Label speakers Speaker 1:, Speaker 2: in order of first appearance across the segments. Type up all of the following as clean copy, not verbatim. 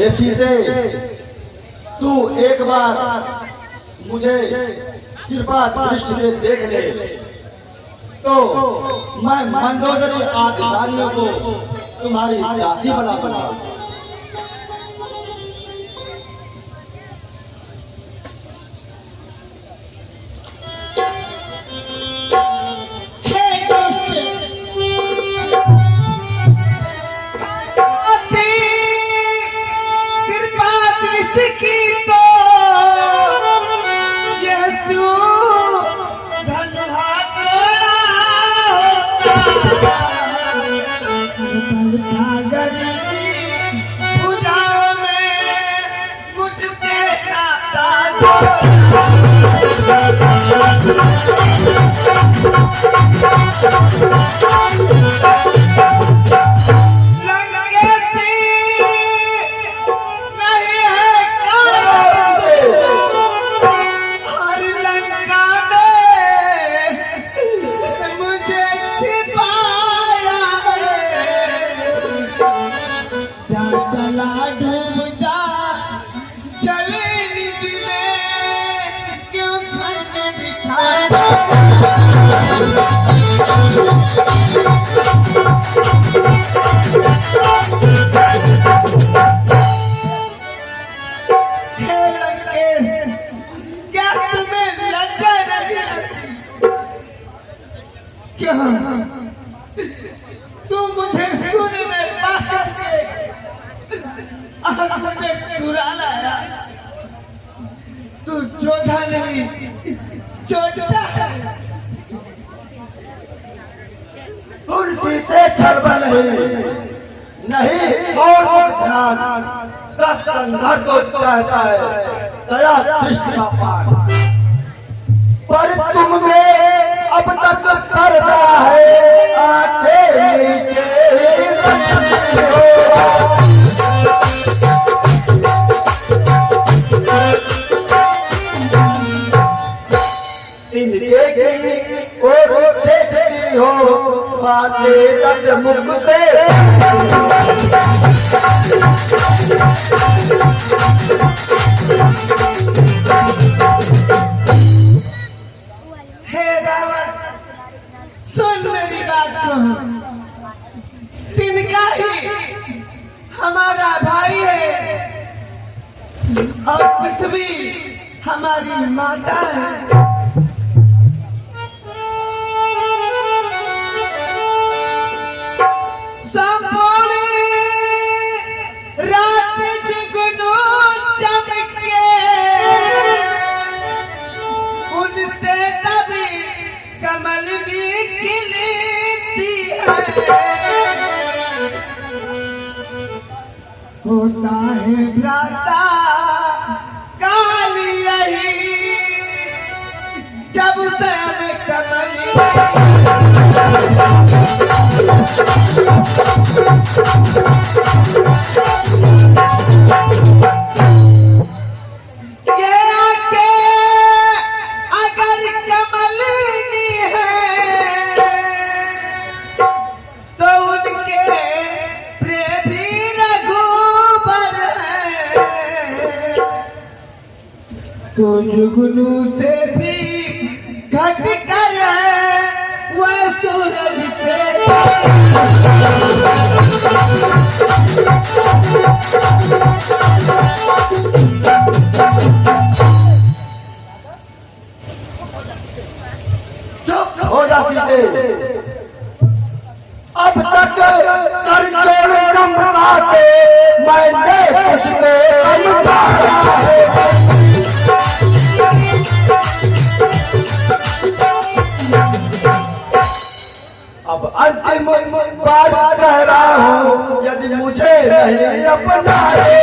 Speaker 1: हे सीते, तू एक बार मुझे कृपा दृष्टि से देख ले तो मैं मंदोदरी आदि रानियों को तुम्हारी दासी बना दूंगा।
Speaker 2: तू मुझे सूर्य में पाकर के और मुझे चुरा लाया। तू जोधा नहीं चोटा है।
Speaker 1: सीते छलबल नहीं और कुछ ध्यान दस कंधर को चाहता है दया दृष्टि का पाठ, पर तुम में अब तक पर्दा है आंखें नीचे इनके और देखती हो बातें दर्द मुख से।
Speaker 2: हे रावण, सुन मेरी बात को। तिनका ही हमारा भाई है और पृथ्वी हमारी माता है। रात जुगनू चमके उनसे तभी कमल खिलती है। होता है भ्राता काल यही जब से हमें कमल ये आके अगर कमलनी है तो उनके प्रेमी रघुबर है। तो जुगनू से भी घट कर वह सूरज के
Speaker 1: चुप हो जा सीते। अब तक कर जोड़ नम्रता से मैंने तुझ पे समझाया है। अब अंतिम बार कह रहा हूँ, यदि मुझे नहीं अपनाए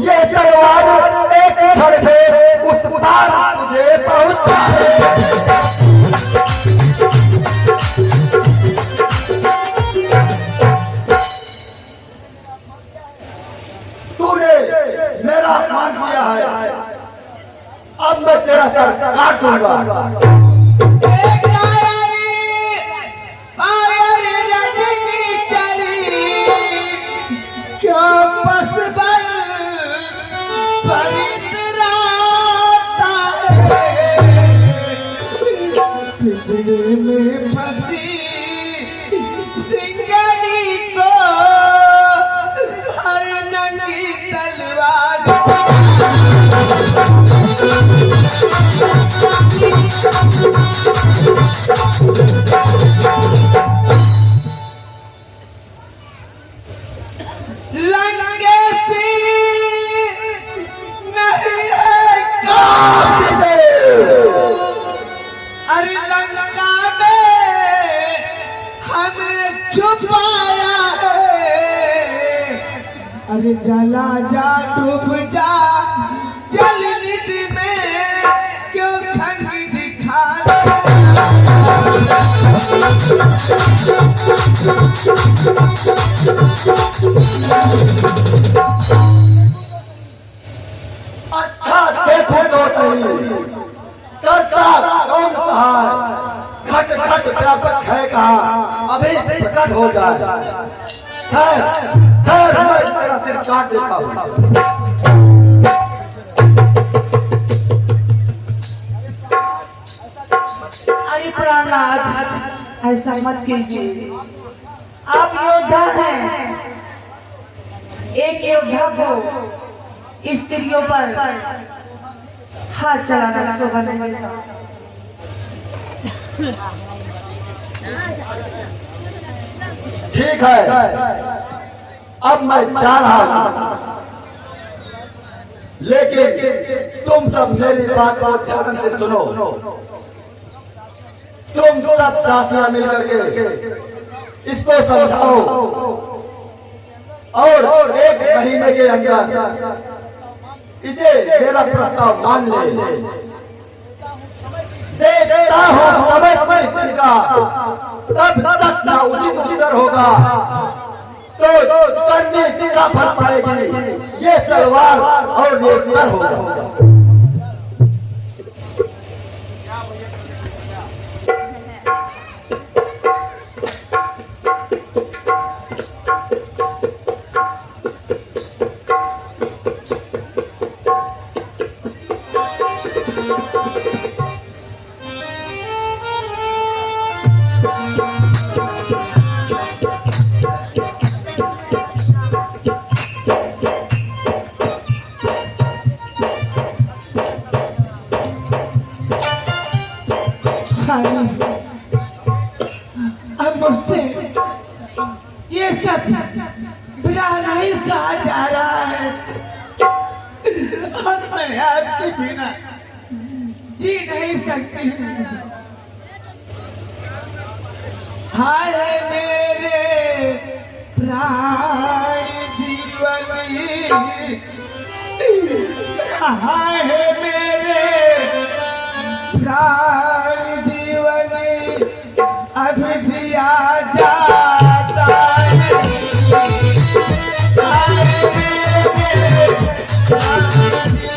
Speaker 1: ये तलवार एक क्षण में उस पार तुझे पहुंचाए। तूने मेरा अपमान किया है, अब मैं तेरा सर काट दूंगा।
Speaker 2: बिगड़े में फंसी सिंगारी को हर नंगी तलवार लंगे सी नहीं है काबिल। अरे लंका में हमें छुपाया है। अरे जला जा डूब जा जल निधि में क्यों खंग दिखा
Speaker 1: अच्छा देखो तो सही, करता कौन सहाय, घट घट व्यापक है कहा, अभी प्रकट हो जाए। खैर खैर मैं तेरा सिर काट देता हूँ।
Speaker 2: अरे प्राणनाथ, ऐसा मत कीजिए। आप योद्धा हैं। एक योद्धा को स्त्रियों पर हाथ चलाना शोभा नहीं देता।
Speaker 1: ठीक है, अब मैं जा रहा हूं, लेकिन तुम सब मेरी बात को ध्यान से सुनो। तुम सब दासियां मिलकर के इसको समझाओ और 1 महीने के अंदर इसे मेरा प्रस्ताव मान ले। देखता हूँ समय समय दिन का, तब तक ना उचित उत्तर होगा तो करने क्या फल पाएगी। ये तलवार और ये सर होगा।
Speaker 2: अब मुझसे ये सब बुरा नहीं सहा जा रहा है और मैं आपके बिना जी नहीं सकती हूँ। हाय मेरे प्राण जीवनी, हाय मेरे प्राण जीवनी, अभी जिया जाता नहीं। हाय मेरे प्राण जीवनी।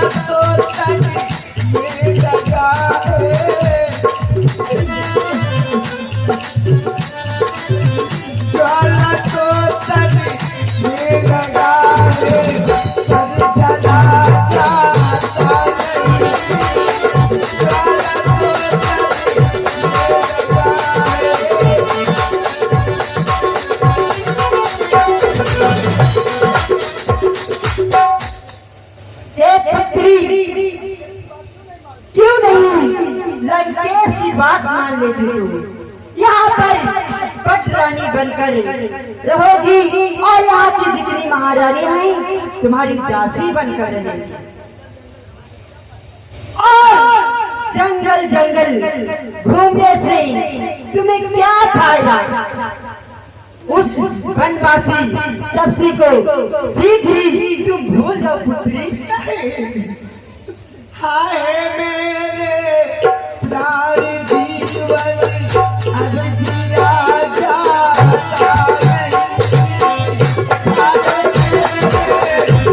Speaker 2: तो तन में लगा है, ज्वाला तो तन में लगा है, पर जला जाता नहीं, ज्वाला तो तन में लगा है।
Speaker 3: पुत्री क्यों नहीं लंकेश की बात मान लेती तू? यहाँ पर पटरानी बनकर रहोगी और यहाँ की जितनी महारानियां हैं तुम्हारी दासी बनकर रहेंगी। और जंगल जंगल घूमने से तुम्हें क्या फायदा? उस वनवासी तपसी को शीघ्र ही तुम भूल जाओ पुत्री।
Speaker 2: हाय मेरे प्यार जीवन अब जिया जाता नहीं, हाय मेरे प्यार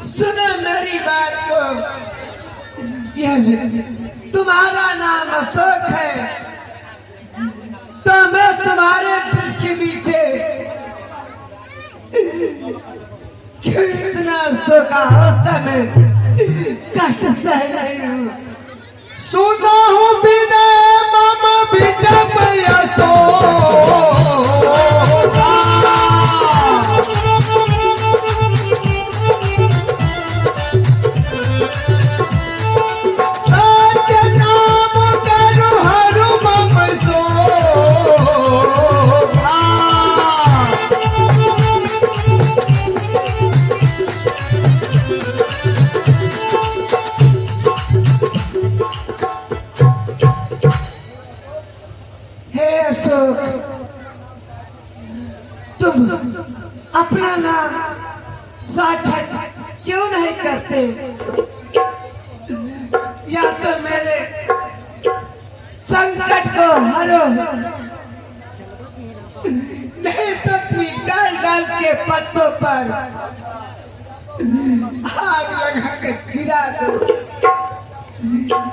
Speaker 2: सुनो मेरी बात को। यह तुम्हारा नाम अशोक है तो मैं तुम्हारे पीठ के नीचे क्यों इतना शोकावस्था में कष्ट सह रही हूँ? सुना हूँ बिना मामा बिना पैसो तुम अपना नाम साक्षात क्यों नहीं करते? या तो मेरे संकट को हरो, नहीं तो अपनी डाल डाल के पत्तों पर आग लगा कर गिरा दो,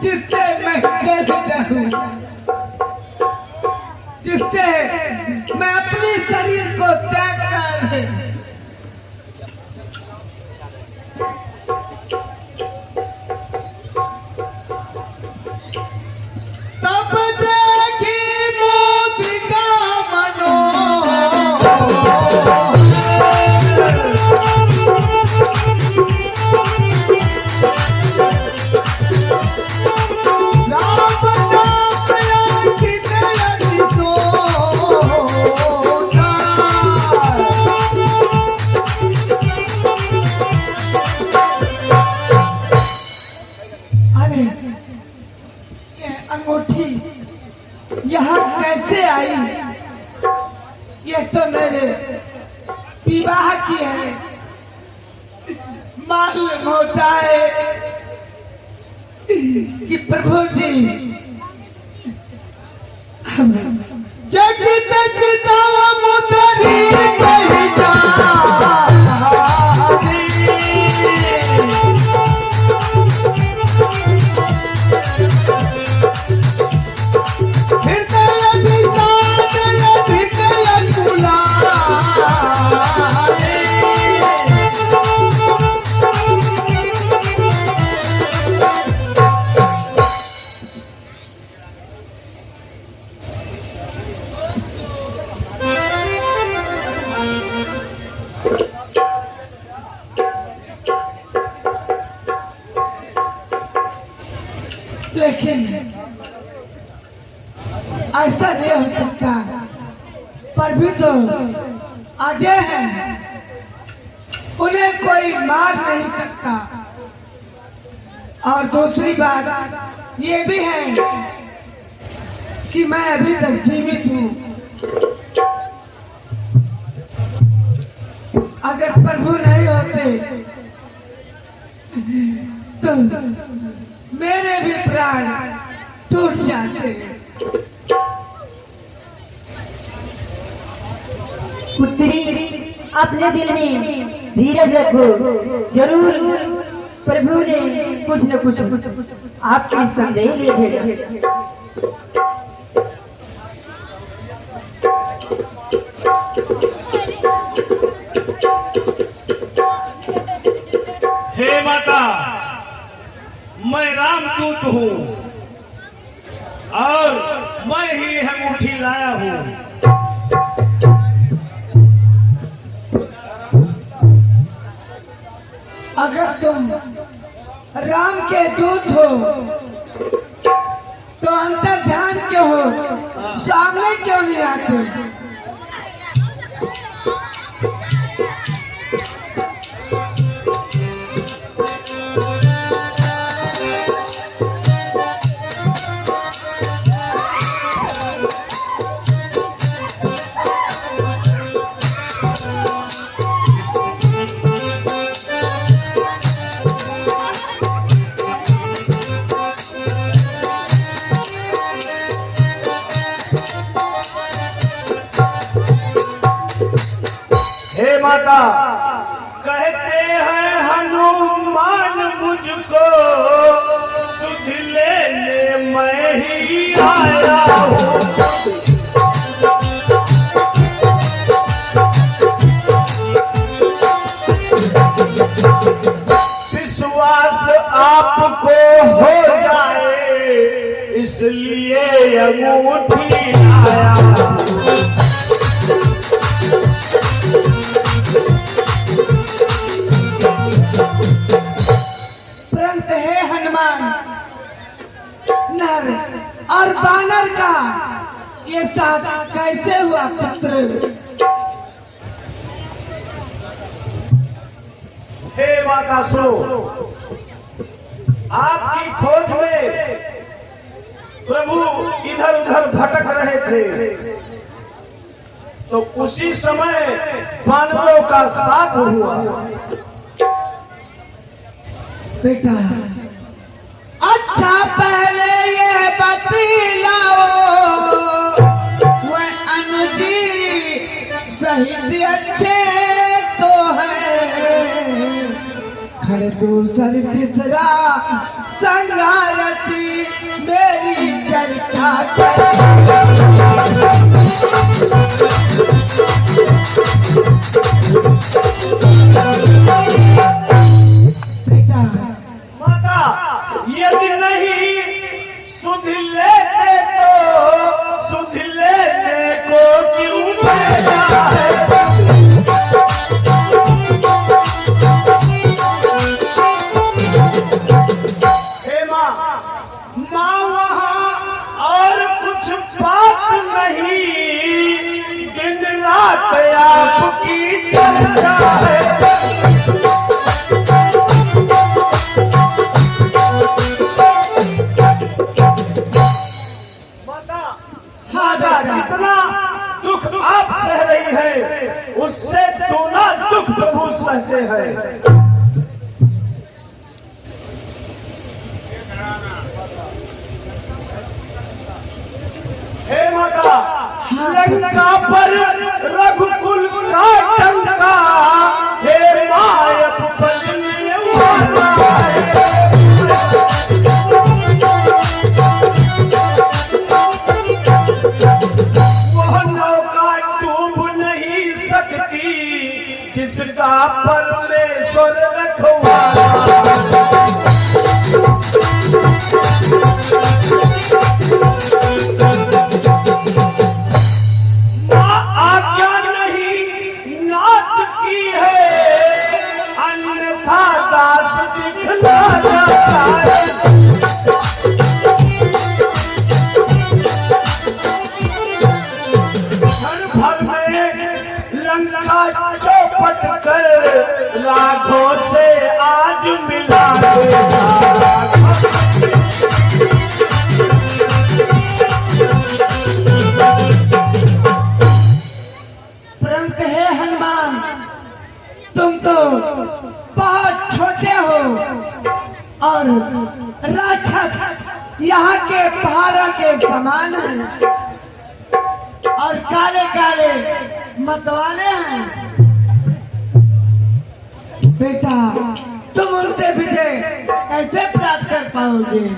Speaker 2: जिससे मैं जल जाऊं, जिससे मैं अपने शरीर को त्याग कर तब देखी मोदी का मनो अंगूठी यहाँ कैसे आई? ये तो मेरे विवाह की है। मालूम होता है कि प्रभु जी जगत चितावा मुदरी कही जा अभी तो अजय हैं, उन्हें कोई मार नहीं सकता। और दूसरी बात ये भी है कि मैं अभी तक जीवित हूँ। अगर प्रभु नहीं होते तो मेरे भी प्राण टूट जाते हैं।
Speaker 3: पुत्री, अपने दिल में धीरज रखो, जरूर प्रभु ने कुछ न कुछ आपके संदेह ले भेजा।
Speaker 4: हे माता, मैं रामदूत हूँ और मैं ही अंगूठी लाया हूँ।
Speaker 2: अगर तुम राम के दूत हो तो अंतर ध्यान क्यों हो, सामने क्यों नहीं आते?
Speaker 4: हे माता, कहते हैं हनुमान मुझको सुध लेने मैं ही आया हूँ। विश्वास आपको हो जाए इसलिए अंगूठी लाया हूँ।
Speaker 2: नर और बानर का ये साथ कैसे हुआ पुत्र?
Speaker 4: हे माता सुनो, आपकी खोज में प्रभु इधर उधर भटक रहे थे तो उसी समय बानरों का साथ हुआ।
Speaker 2: बेटा, अच्छा पहले ये बतलाओ, वह अनुजी सही अच्छे तो है, खड़े दूसर तीसरा संगारती मेरी चर्चा बेटा,
Speaker 4: माता, यदि नहीं सुध लेते तो सुध लेने को क्यों भेजा है? हे माँ, माँ वहाँ और कुछ बात नहीं, दिन रात आपकी चर्चा है। जितना दुख आप सह रही है उससे दोना दुख प्रभु सहते हैं। हे माता, लंका पर रघुकुल का डंका, हे मायप बजने वाला है। जिसका परमेश्वर रखवाला, माँ आज्ञा नहीं नाथ की है, अन्यथा दास दिखला जाता है। क्षण भर में चौपट कर राघों से आज मिला देगा।
Speaker 2: परंत हे हनुमान, तुम तो बहुत छोटे हो और राक्षस यहाँ के पहाड़ों के समान हैं और काले काले मतवाले हैं। बेटा, तुम उनसे विजय कैसे प्राप्त कर पाओगे?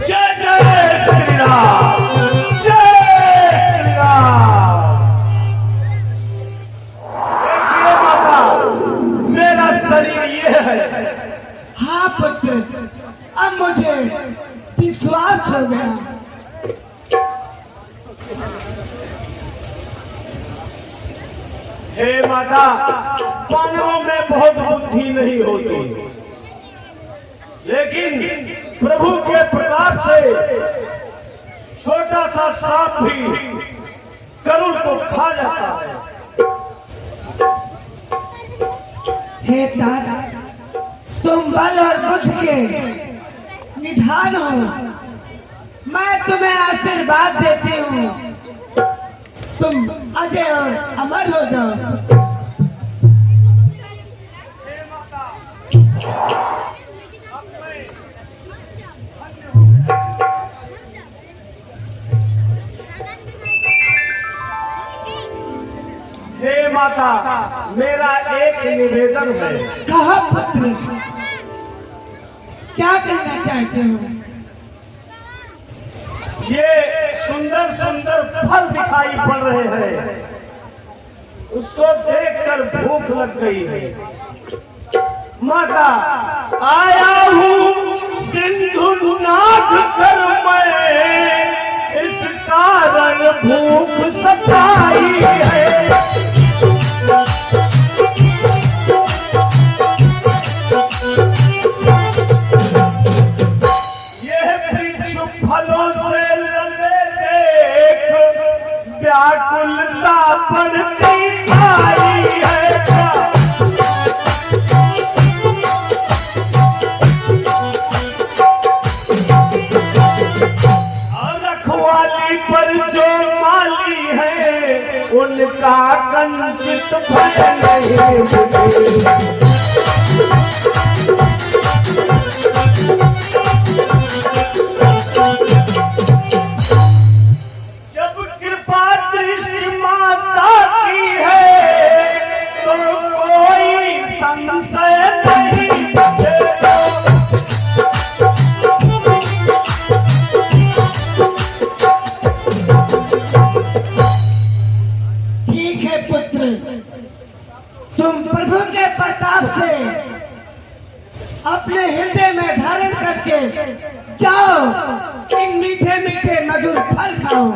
Speaker 4: जय जय श्री राम, जय श्री राम। देखिए माता, मेरा शरीर ये है।
Speaker 2: हाँ पुत्र, अब मुझे विश्वास हो गया।
Speaker 4: हे माता, मानवों में बहुत बुद्धि नहीं होती, लेकिन प्रभु के प्रताप से छोटा सा सांप भी करुण को खा जाता है।
Speaker 2: हे दादा, तुम बल और बुद्ध के निधान हो। मैं तुम्हें आशीर्वाद देती हूँ, तुम अजय और अमर हो जाओ।
Speaker 4: हे माता, मेरा एक निवेदन है।
Speaker 2: कहा पुत्र, क्या कहना चाहते हो?
Speaker 4: ये सुंदर सुंदर फल दिखाई पड़ रहे हैं, उसको देखकर भूख लग गई है। माता, आया हूँ सिंधु नाद कर मैं, इस कारण भूख सताई है। फलों से लगे देख व्याकुलता बढ़ती आई है। और रखवाली पर जो माली है, उनका कंचित भय नहीं। जब कृपा दृष्टि माता की है, तो कोई संशय नहीं।
Speaker 2: ठीक है पुत्र, तुम प्रभु के प्रताप से अपने हृदय में धारण करके जाओ, इन मीठे मीठे मधुर फल खाओ।